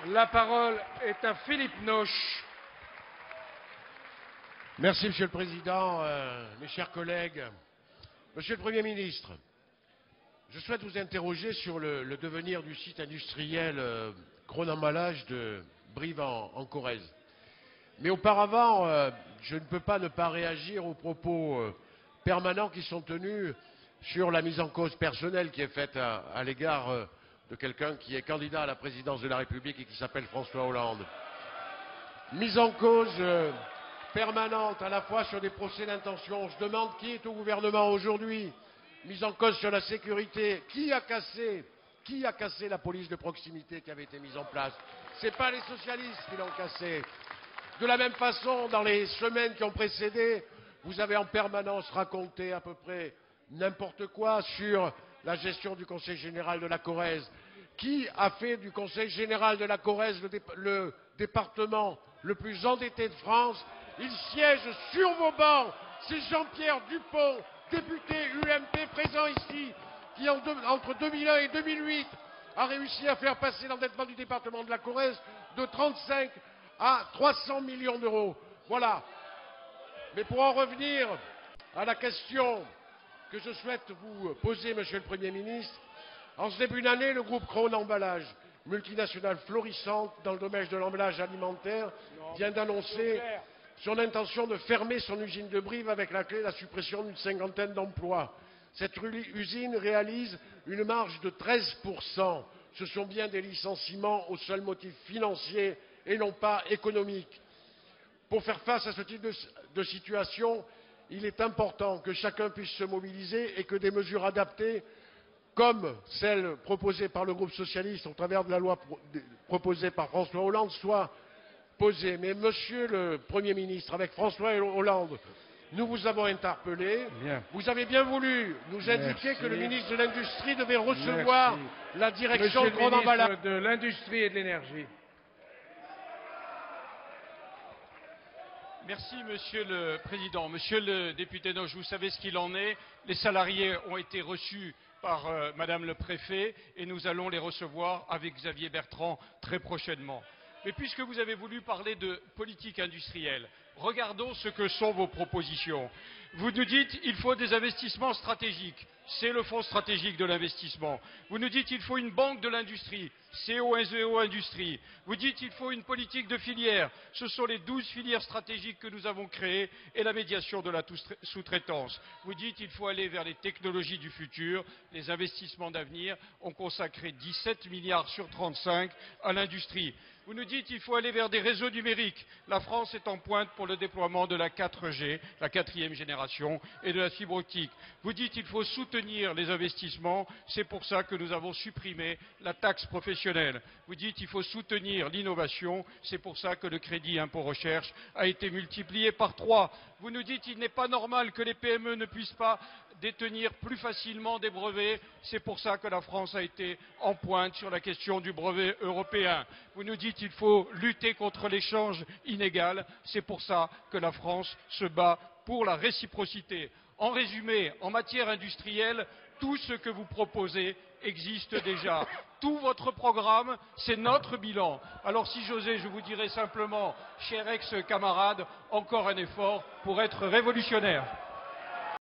La parole est à Philippe Noche. Merci, Monsieur le Président, mes chers collègues. Monsieur le Premier ministre, je souhaite vous interroger sur le devenir du site industriel Kronen-Emballage de Brive en Corrèze. Mais auparavant, je ne peux pas ne pas réagir aux propos permanents qui sont tenus sur la mise en cause personnelle qui est faite à l'égard de quelqu'un qui est candidat à la présidence de la République et qui s'appelle François Hollande. Mise en cause permanente à la fois sur des procès d'intention. Je demande qui est au gouvernement aujourd'hui. Mise en cause sur la sécurité. Qui a cassé la police de proximité qui avait été mise en place? Ce n'est pas les socialistes qui l'ont cassée. De la même façon, dans les semaines qui ont précédé, vous avez en permanence raconté à peu près n'importe quoi sur la gestion du Conseil général de la Corrèze. Qui a fait du Conseil général de la Corrèze le département le plus endetté de France? Il siège sur vos bancs. C'est Jean-Pierre Dupont, député UMP présent ici, qui entre 2001 et 2008 a réussi à faire passer l'endettement du département de la Corrèze de 35 à 300 millions d'euros. Voilà. Mais pour en revenir à la question que je souhaite vous poser, Monsieur le Premier ministre, en ce début d'année, le groupe Kronen-Emballage, multinationale florissante dans le domaine de l'emballage alimentaire, vient d'annoncer son intention de fermer son usine de Brive avec la clé de la suppression d'une cinquantaine d'emplois. Cette usine réalise une marge de 13%. Ce sont bien des licenciements au seul motif financier et non pas économique. Pour faire face à ce type de situation, il est important que chacun puisse se mobiliser et que des mesures adaptées, comme celle proposée par le groupe socialiste au travers de la loi proposée par François Hollande, soient posées. Mais Monsieur le Premier ministre, avec François Hollande, nous vous avons interpellé. Vous avez bien voulu nous indiquer que le ministre de l'Industrie devait recevoir la direction de Kronen-Emballage. Monsieur le ministre de l'Industrie et de l'Énergie. Merci, Monsieur le Président. Monsieur le député Noche, vous savez ce qu'il en est. Les salariés ont été reçus par Madame le Préfet et nous allons les recevoir avec Xavier Bertrand très prochainement. Mais puisque vous avez voulu parler de politique industrielle, regardons ce que sont vos propositions. Vous nous dites qu'il faut des investissements stratégiques. C'est le fonds stratégique de l'investissement. Vous nous dites qu'il faut une banque de l'industrie. C'est OSEO Industrie. Vous dites qu'il faut une politique de filières. Ce sont les 12 filières stratégiques que nous avons créées et la médiation de la sous-traitance. Vous dites qu'il faut aller vers les technologies du futur, les investissements d'avenir. On consacrait 17 milliards sur 35 à l'industrie. Vous nous dites qu'il faut aller vers des réseaux numériques. La France est en pointe pour le déploiement de la 4G, la 4e génération, et de la fibre optique. Vous dites qu'il faut soutenir les investissements. C'est pour ça que nous avons supprimé la taxe professionnelle. Vous dites qu'il faut soutenir l'innovation. C'est pour ça que le crédit impôt recherche a été multiplié par 3. Vous nous dites qu'il n'est pas normal que les PME ne puissent pas détenir plus facilement des brevets. C'est pour ça que la France a été en pointe sur la question du brevet européen. Vous nous dites qu'il faut lutter contre l'échange inégal. C'est pour ça que la France se bat pour la réciprocité. En résumé, en matière industrielle, tout ce que vous proposez existe déjà. Tout votre programme, c'est notre bilan. Alors si j'osais, je vous dirais simplement, cher ex-camarade, encore un effort pour être révolutionnaire.